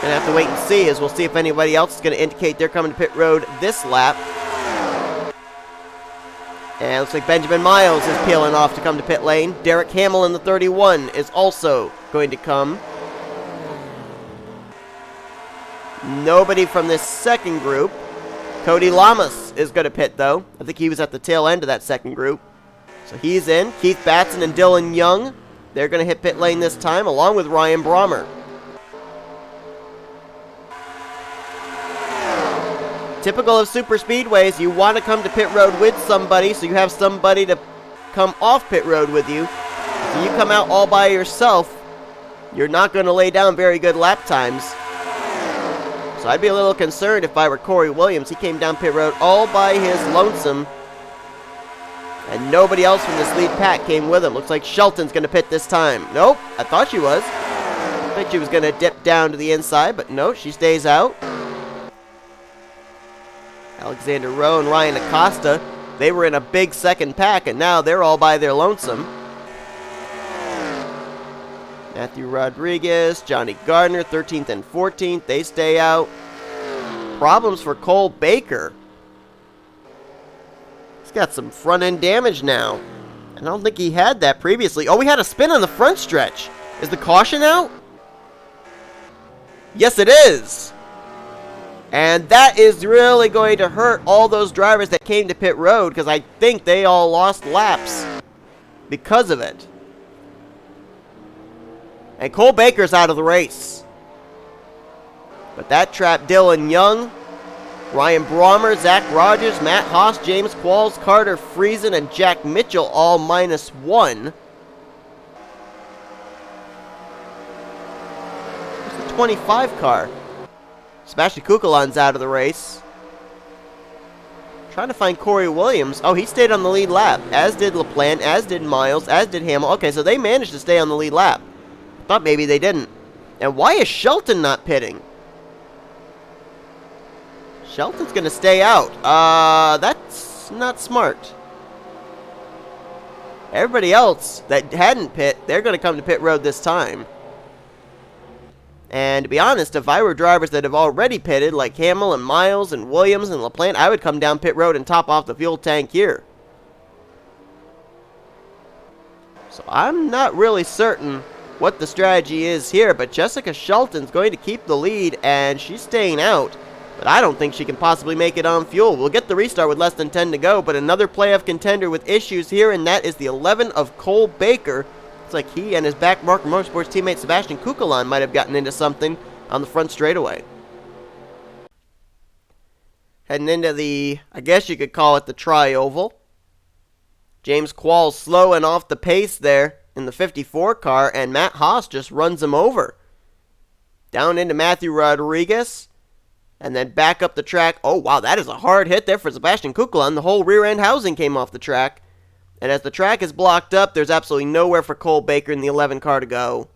Gonna have to wait and see, as we'll see if anybody else is going to indicate they're coming to pit road this lap. And it looks like Benjamin Miles is peeling off to come to pit lane. Derek Hamill in the 31 is also going to come. Nobody from this 2nd group. Cody Lamas is going to pit, though. I think he was at the tail end of that 2nd group. So he's in. Keith Batson and Dylan Young, they're going to hit pit lane this time, along with Ryan Brommer. Typical of super speedways, you want to come to pit road with somebody, so you have somebody to come off pit road with you. If you come out all by yourself, you're not going to lay down very good lap times. So I'd be a little concerned if I were Corey Williams. He came down pit road all by his lonesome, and nobody else from this lead pack came with him. Looks like Shelton's going to pit this time. Nope, I thought she was. I think she was going to dip down to the inside, but no, she stays out. Alexander Rowe and Ryan Acosta, they were in a big 2nd pack, and now they're all by their lonesome. Matthew Rodriguez, Johnny Gardner, 13th and 14th, they stay out. Problems for Cole Baker. He's got some front-end damage now. I don't think he had that previously. Oh, we had a spin on the front stretch. Is the caution out? Yes, it is. And that is really going to hurt all those drivers that came to pit road, because I think they all lost laps because of it. And Cole Baker's out of the race. But that trapped Dylan Young, Ryan Brommer, Zach Rogers, Matt Haas, James Qualls, Carter Friesen, and Jack Mitchell all -1. It's the 25 car. Sebastian Kukelan's out of the race. Trying to find Corey Williams. Oh, he stayed on the lead lap, as did LaPlante, as did Miles, as did Hamill. Okay, so they managed to stay on the lead lap. Thought maybe they didn't. And why is Shelton not pitting? Shelton's going to stay out. That's not smart. Everybody else that hadn't pit, they're going to come to pit road this time. And to be honest, if I were drivers that have already pitted, like Hamill and Miles and Williams and LaPlante, I would come down pit road and top off the fuel tank here. So I'm not really certain what the strategy is here, but Jessica Shelton's going to keep the lead, and she's staying out. But I don't think she can possibly make it on fuel. We'll get the restart with less than 10 to go, but another playoff contender with issues here, and that is the 11 of Cole Baker. It's like he and his backmarker Motorsports teammate Sebastian Kukulon might have gotten into something on the front straightaway. Heading into the, I guess you could call it the tri-oval. James Qualls slow and off the pace there in the 54 car, and Matt Haas just runs him over. Down into Matthew Rodriguez, and then back up the track. Oh, wow, that is a hard hit there for Sebastian Kukulon. The whole rear end housing came off the track. And as the track is blocked up, there's absolutely nowhere for Cole Baker in the 11 car to go.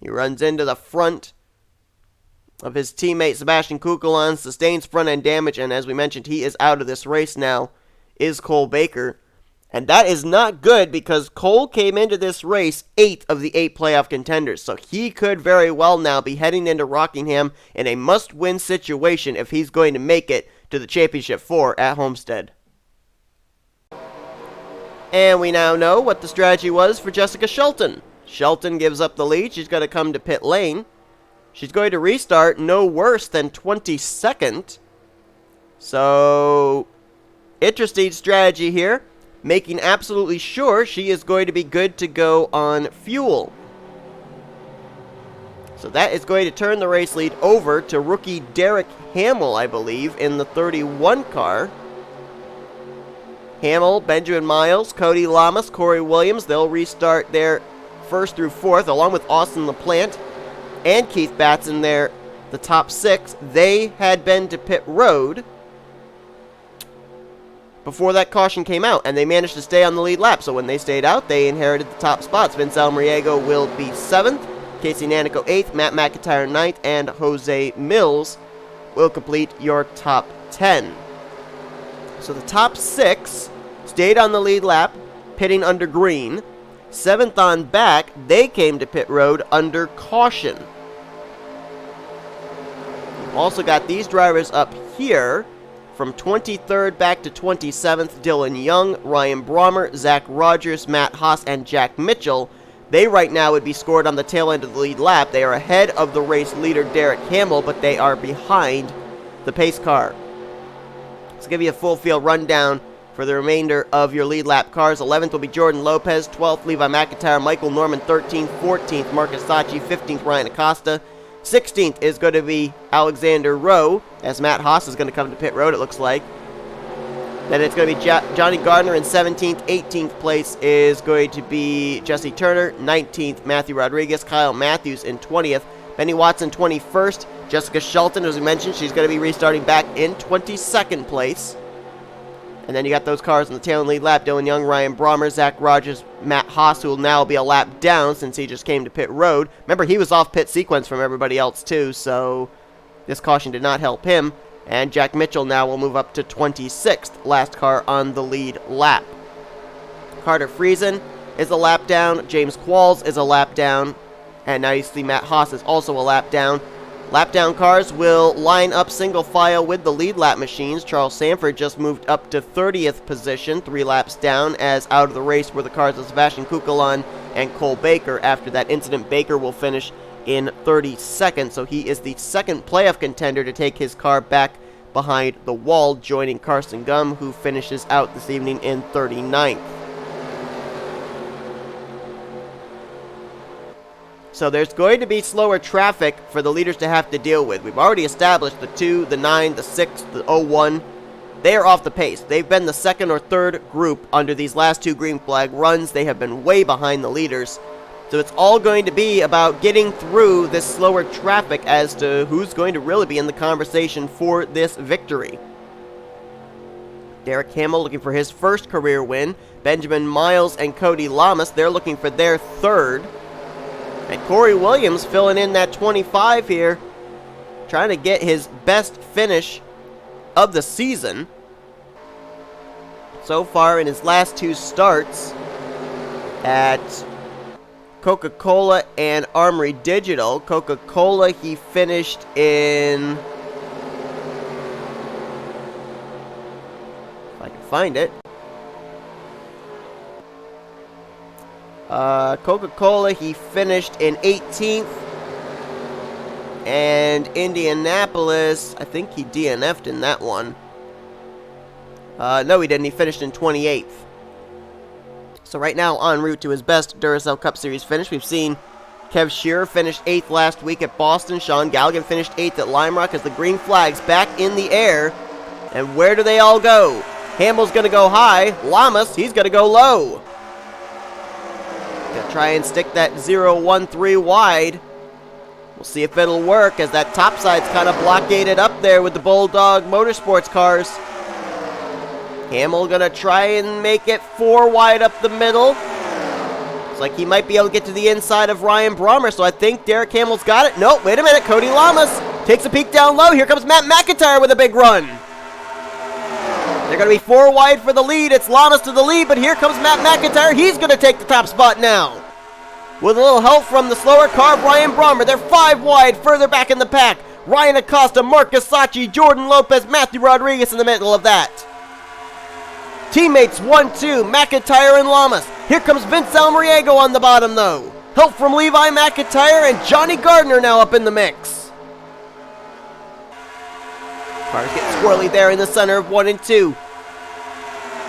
He runs into the front of his teammate Sebastian Kukulon, sustains front end damage, and as we mentioned, he is out of this race now, is Cole Baker. And that is not good because Cole came into this race 8 of the 8 playoff contenders. So he could very well now be heading into Rockingham in a must-win situation if he's going to make it to the Championship 4 at Homestead. And we now know what the strategy was for Jessica Shelton. Shelton gives up the lead. She's going to come to pit lane. She's going to restart no worse than 22nd. So, interesting strategy here. Making absolutely sure she is going to be good to go on fuel. So that is going to turn the race lead over to rookie Derek Hamill, I believe, in the 31 car. Hamill, Benjamin Miles, Cody Lamas, Corey Williams, they'll restart their first through fourth, along with Austin LaPlante and Keith Batson there, the top 6. They had been to pit road before that caution came out, and they managed to stay on the lead lap. So when they stayed out, they inherited the top spots. Vince Almariego will be 7th, Casey Nanico 8th, Matt McIntyre 9th, and Jose Mills will complete your top 10. So the top 6 stayed on the lead lap, pitting under green. 7th on back, they came to pit road under caution. We've also got these drivers up here. From 23rd back to 27th, Dylan Young, Ryan Brommer, Zach Rogers, Matt Haas, and Jack Mitchell. They right now would be scored on the tail end of the lead lap. They are ahead of the race leader, Derek Hamill, but they are behind the pace car. Let's give you a full field rundown for the remainder of your lead lap cars. 11th will be Jordan Lopez, 12th Levi McIntyre, Michael Norman 13th, 14th Marcus Sachi, 15th Ryan Acosta. 16th is going to be Alexander Rowe, as Matt Haas is going to come to pit road, it looks like. Then it's going to be Johnny Gardner in 17th. 18th place is going to be Jesse Turner. 19th, Matthew Rodriguez. Kyle Matthews in 20th. Benny Watson 21st. Jessica Shelton, as we mentioned, she's going to be restarting back in 22nd place. And then you got those cars on the tail and lead lap. Dylan Young, Ryan Brommer, Zach Rogers, Matt Haas, who will now be a lap down since he just came to pit road. Remember, he was off pit sequence from everybody else too, so this caution did not help him. And Jack Mitchell now will move up to 26th, last car on the lead lap. Carter Friesen is a lap down. James Qualls is a lap down. And now you see Matt Haas is also a lap down. Lap down cars will line up single file with the lead lap machines. Charles Sanford just moved up to 30th position, 3 laps down, as out of the race were the cars of Sebastian Kukulon and Cole Baker. After that incident, Baker will finish in 32nd, so he is the second playoff contender to take his car back behind the wall, joining Carson Gum, who finishes out this evening in 39th. So there's going to be slower traffic for the leaders to have to deal with. We've already established the 2, the 9, the 6, the 01. They are off the pace. They've been the second or third group under these last 2 green flag runs. They have been way behind the leaders. So it's all going to be about getting through this slower traffic as to who's going to really be in the conversation for this victory. Derek Hamill looking for his first career win. Benjamin Miles and Cody Lamas, they're looking for their third. And Corey Williams filling in that 25 here, trying to get his best finish of the season. So far in his last 2 starts at Coca-Cola and Armory Digital. Coca-Cola, he finished in... if I can find it. Coca-Cola, he finished in 18th. And Indianapolis, I think he DNF'd in that one. No, he didn't. He finished in 28th. So right now, en route to his best Duracell Cup Series finish. We've seen Kev Shearer finished 8th last week at Boston. Sean Galligan finished 8th at Lime Rock as the green flag's back in the air. And where do they all go? Hamill's going to go high. Lamas, he's going to go low. Gonna try and stick that 0-1-3 wide. We'll see if it'll work as that top side's kind of blockaded up there with the Bulldog Motorsports cars. Hamill gonna try and make it 4 wide up the middle. Looks like he might be able to get to the inside of Ryan Brommer, so I think Derek Hamill's got it. Nope, wait a minute, Cody Lamas takes a peek down low. Here comes Matt McIntyre with a big run. They're gonna be 4 wide for the lead. It's Lamas to the lead, but here comes Matt McIntyre. He's gonna take the top spot now. With a little help from the slower car, Ryan Brommer. They're 5 wide, further back in the pack. Ryan Acosta, Mark Gasacci, Jordan Lopez, Matthew Rodriguez in the middle of that. Teammates 1-2, McIntyre and Lamas. Here comes Vince Almariego on the bottom, though. Help from Levi McIntyre and Johnny Gardner now up in the mix. Cars get squirrely there in the center of 1 and 2.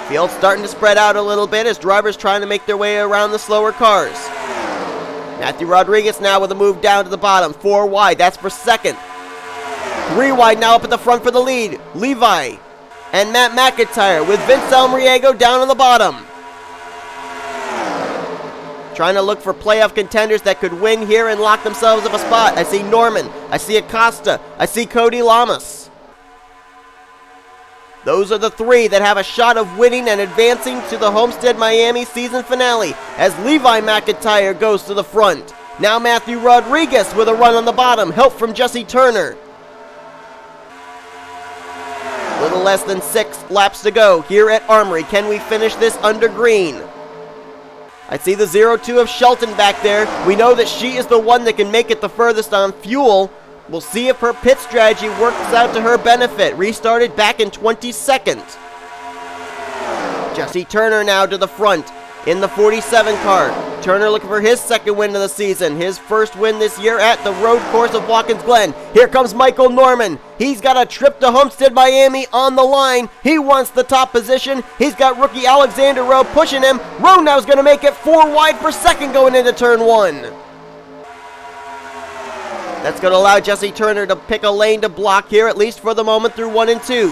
Field starting to spread out a little bit as drivers trying to make their way around the slower cars. Matthew Rodriguez now with a move down to the bottom. 4 wide, that's for second. 3 wide now up at the front for the lead. Levi and Matt McIntyre with Vince Almariego down on the bottom. Trying to look for playoff contenders that could win here and lock themselves up a spot. I see Norman. I see Acosta. I see Cody Lamas. Those are the 3 that have a shot of winning and advancing to the Homestead Miami season finale as Levi McIntyre goes to the front. Now Matthew Rodriguez with a run on the bottom. Help from Jesse Turner. Little less than 6 laps to go here at Armory. Can we finish this under green? I see the 0-2 of Shelton back there. We know that she is the one that can make it the furthest on fuel. We'll see if her pit strategy works out to her benefit. Restarted back in 22nd. Jesse Turner now to the front in the 47 car. Turner looking for his second win of the season. His first win this year at the road course of Watkins Glen. Here comes Michael Norman. He's got a trip to Homestead Miami on the line. He wants the top position. He's got rookie Alexander Rowe pushing him. Rowe now is going to make it 4 wide for second going into turn 1. That's going to allow Jesse Turner to pick a lane to block here, at least for the moment, through 1 and 2.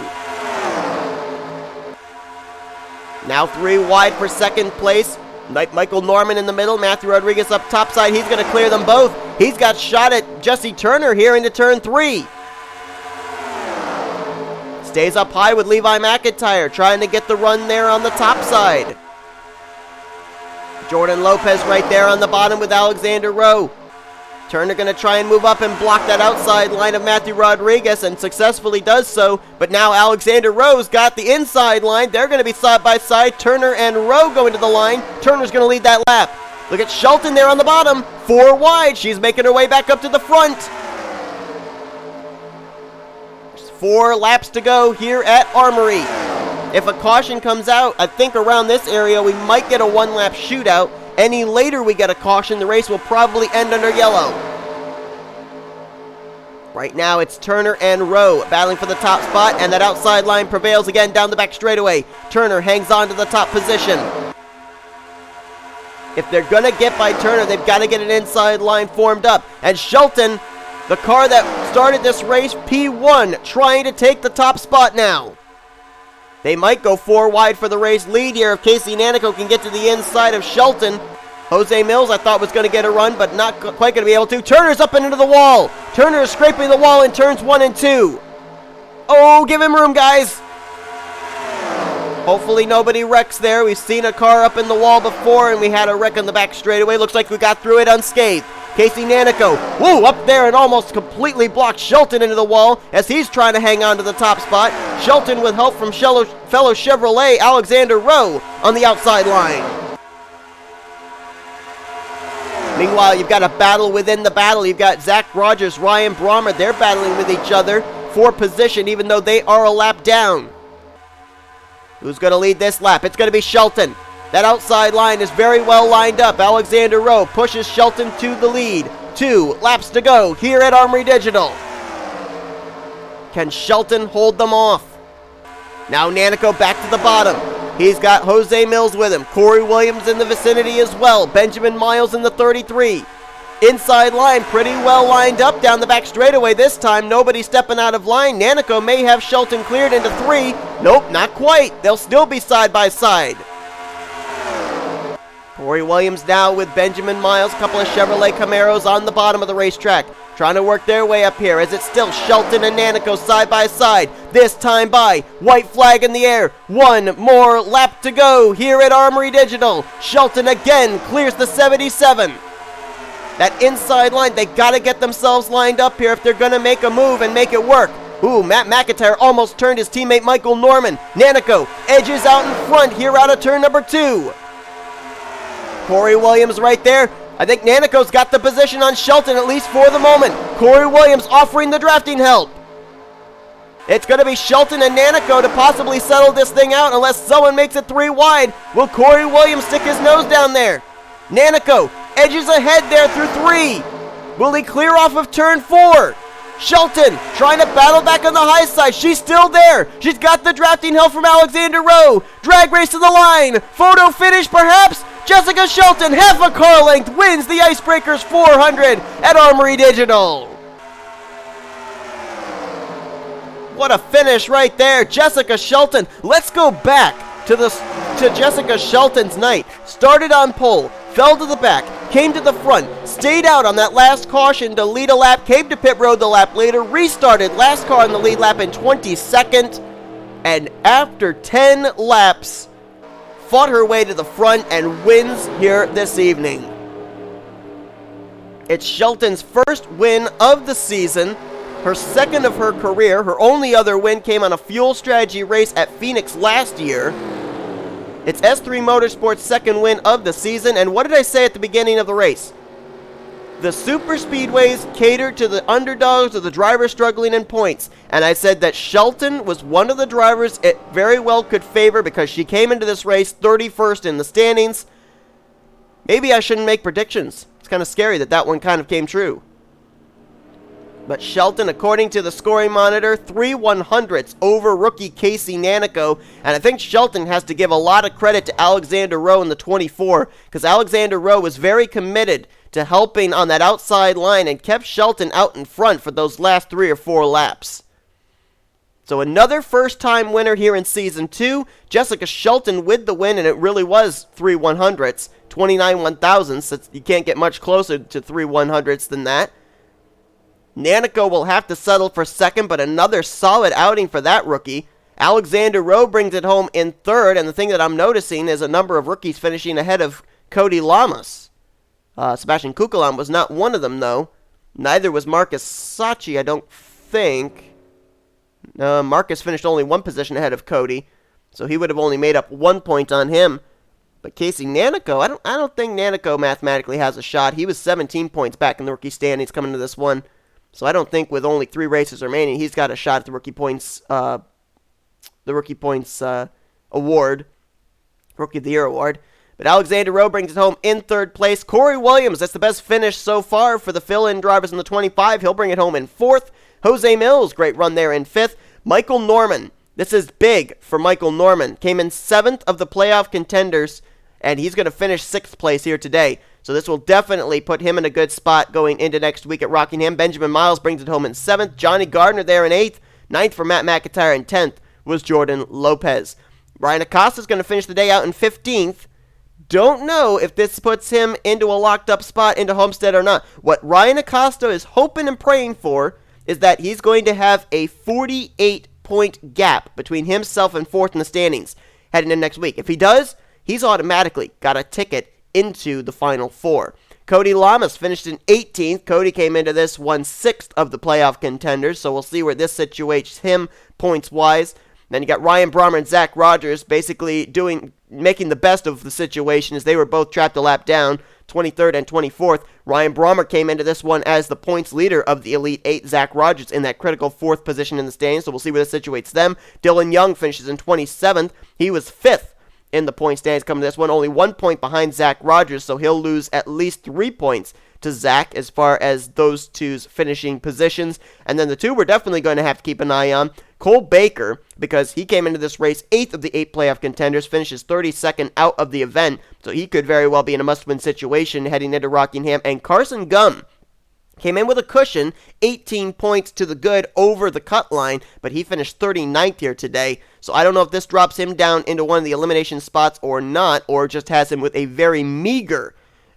Now 3 wide for second place. Michael Norman in the middle, Matthew Rodriguez up top side. He's going to clear them both. He's got shot at Jesse Turner here into turn 3. Stays up high with Levi McIntyre, trying to get the run there on the top side. Jordan Lopez right there on the bottom with Alexander Rowe. Turner going to try and move up and block that outside line of Matthew Rodriguez, and successfully does so. But now Alexander Rowe's got the inside line. They're going to be side by side. Turner and Rowe going to the line. Turner's going to lead that lap. Look at Shelton there on the bottom. 4 wide. She's making her way back up to the front. There's 4 laps to go here at Armory. If a caution comes out, I think around this area we might get a 1-lap shootout. Any later we get a caution, the race will probably end under yellow. Right now it's Turner and Rowe battling for the top spot, and that outside line prevails again down the back straightaway. Turner hangs on to the top position. If they're going to get by Turner, they've got to get an inside line formed up. And Shelton, the car that started this race, P1, trying to take the top spot now. They might go 4 wide for the race lead here if Casey Nanico can get to the inside of Shelton. Jose Mills, I thought, was going to get a run, but not quite going to be able to. Turner's up and into the wall. Turner is scraping the wall in turns 1 and 2. Oh, give him room, guys. Hopefully nobody wrecks there. We've seen a car up in the wall before, and we had a wreck on the back straightaway. Looks like we got through it unscathed. Casey Nanico, woo, up there and almost completely blocked Shelton into the wall as he's trying to hang on to the top spot. Shelton with help from fellow Chevrolet Alexander Rowe on the outside line. Meanwhile, you've got a battle within the battle. You've got Zach Rogers, Ryan Brommer. They're battling with each other for position, even though they are a lap down. Who's going to lead this lap? It's going to be Shelton. That outside line is very well lined up. Alexander Rowe pushes Shelton to the lead. 2 laps to go here at Armory Digital. Can Shelton hold them off? Now Nanico back to the bottom. He's got Jose Mills with him. Corey Williams in the vicinity as well. Benjamin Miles in the 33. Inside line pretty well lined up down the back straightaway this time. Nobody stepping out of line. Nanico may have Shelton cleared into 3. Nope, not quite. They'll still be side by side. Corey Williams now with Benjamin Miles. A couple of Chevrolet Camaros on the bottom of the racetrack. Trying to work their way up here as it's still Shelton and Nanico side by side. This time by. White flag in the air. 1 more lap to go here at Armory Digital. Shelton again clears the 77. That inside line, they got to get themselves lined up here if they're going to make a move and make it work. Ooh, Matt McIntyre almost turned his teammate Michael Norman. Nanico edges out in front here out of turn number 2. Corey Williams right there. I think Nanico's got the position on Shelton, at least for the moment. Corey Williams offering the drafting help. It's going to be Shelton and Nanico to possibly settle this thing out unless someone makes it 3 wide. Will Corey Williams stick his nose down there? Nanico edges ahead there through 3. Will he clear off of turn 4? Shelton trying to battle back on the high side. She's still there. She's got the drafting help from Alexander Rowe. Drag race to the line. Photo finish perhaps. Jessica Shelton, half a car length, wins the Icebreakers 400 at Armory Digital. What a finish right there. Jessica Shelton. Let's go back to Jessica Shelton's night. Started on pole, fell to the back, came to the front, stayed out on that last caution to lead a lap, came to pit road the lap later, restarted last car on the lead lap in 22nd, and after 10 laps, fought her way to the front and wins here this evening. It's Shelton's first win of the season, her second of her career. Her only other win came on a fuel strategy race at Phoenix last year. It's S3 Motorsports' second win of the season, and what did I say at the beginning of the race? The super speedways cater to the underdogs or the drivers struggling in points. And I said that Shelton was one of the drivers it very well could favor because she came into this race 31st in the standings. Maybe I shouldn't make predictions. It's kind of scary that that one kind of came true. But Shelton, according to the scoring monitor, 3 100ths over rookie Casey Nanico. And I think Shelton has to give a lot of credit to Alexander Rowe in the 24 because Alexander Rowe was very committed to helping on that outside line and kept Shelton out in front for those last 3 or 4 laps. So another first-time winner here in Season 2. Jessica Shelton with the win, and it really was 3 100ths, 29 1,000ths. So you can't get much closer to 3 100ths than that. Nanico will have to settle for second, but another solid outing for that rookie. Alexander Rowe brings it home in third, and the thing that I'm noticing is a number of rookies finishing ahead of Cody Lamas. Sebastian Kukalam was not one of them, though. Neither was Marcus Sachi, I don't think. Marcus finished only 1 position ahead of Cody, so he would have only made up 1 point on him. But Casey Nanico, I don't think Nanico mathematically has a shot. He was 17 points back in the rookie standings coming to this one. So I don't think with only 3 races remaining, he's got a shot at the rookie points award, Rookie of the Year award. But Alexander Rowe brings it home in 3rd place. Corey Williams, that's the best finish so far for the fill-in drivers in the 25. He'll bring it home in 4th. Jose Mills, great run there in 5th. Michael Norman, this is big for Michael Norman. Came in 7th of the playoff contenders, and he's going to finish 6th place here today. So this will definitely put him in a good spot going into next week at Rockingham. Benjamin Miles brings it home in 7th. Johnny Gardner there in 8th. 9th for Matt McIntyre, and 10th was Jordan Lopez. Ryan Acosta is going to finish the day out in 15th. Don't know if this puts him into a locked-up spot into Homestead or not. What Ryan Acosta is hoping and praying for is that he's going to have a 48-point gap between himself and 4th in the standings heading in next week. If he does, he's automatically got a ticket into the Final 4. Cody Lamas finished in 18th. Cody came into this 1/6 of the playoff contenders, so we'll see where this situates him points-wise. Then you got Ryan Brommer and Zach Rogers basically making the best of the situation as they were both trapped a lap down. 23rd and 24th. Ryan Brommer came into this one as the points leader of the Elite 8. Zach Rogers in that critical 4th position in the standings, so we'll see where this situates them. Dylan Young finishes in 27th. He was 5th in the point standings coming to this one, only 1 point behind Zach Rogers, so he'll lose at least 3 points to Zach as far as those two's finishing positions. And then the two we're definitely going to have to keep an eye on, Cole Baker, because he came into this race 8th of the 8 playoff contenders, finishes 32nd out of the event, so he could very well be in a must-win situation heading into Rockingham. And Carson Gum came in with a cushion, 18 points to the good over the cut line, but he finished 39th here today. So I don't know if this drops him down into one of the elimination spots or not, or just has him with a very meager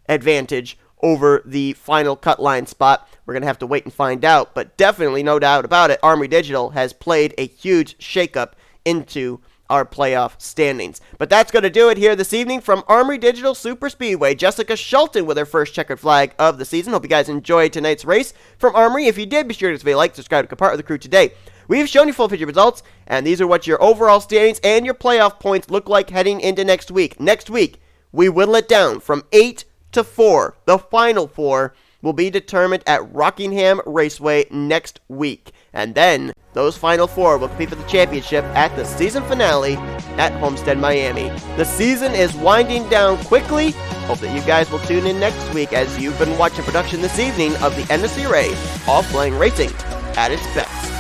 advantage over the final cut line spot. We're going to have to wait and find out, but definitely no doubt about it, Armory Digital has played a huge shakeup into our playoff standings. But that's going to do it here this evening from Armory Digital Super Speedway. Jessica Shelton with her first checkered flag of the season. Hope you guys enjoyed tonight's race from Armory. If you did, be sure to give a like, subscribe, become part of the crew today. We've shown you full picture results, and these are what your overall standings and your playoff points look like heading into next week. Next week, we whittle it down from 8 to 4. The final 4 will be determined at Rockingham Raceway next week. And then those final 4 will compete for the championship at the season finale at Homestead, Miami. The season is winding down quickly. Hope that you guys will tune in next week as you've been watching production this evening of the NNSCRA Offline Racing at its best.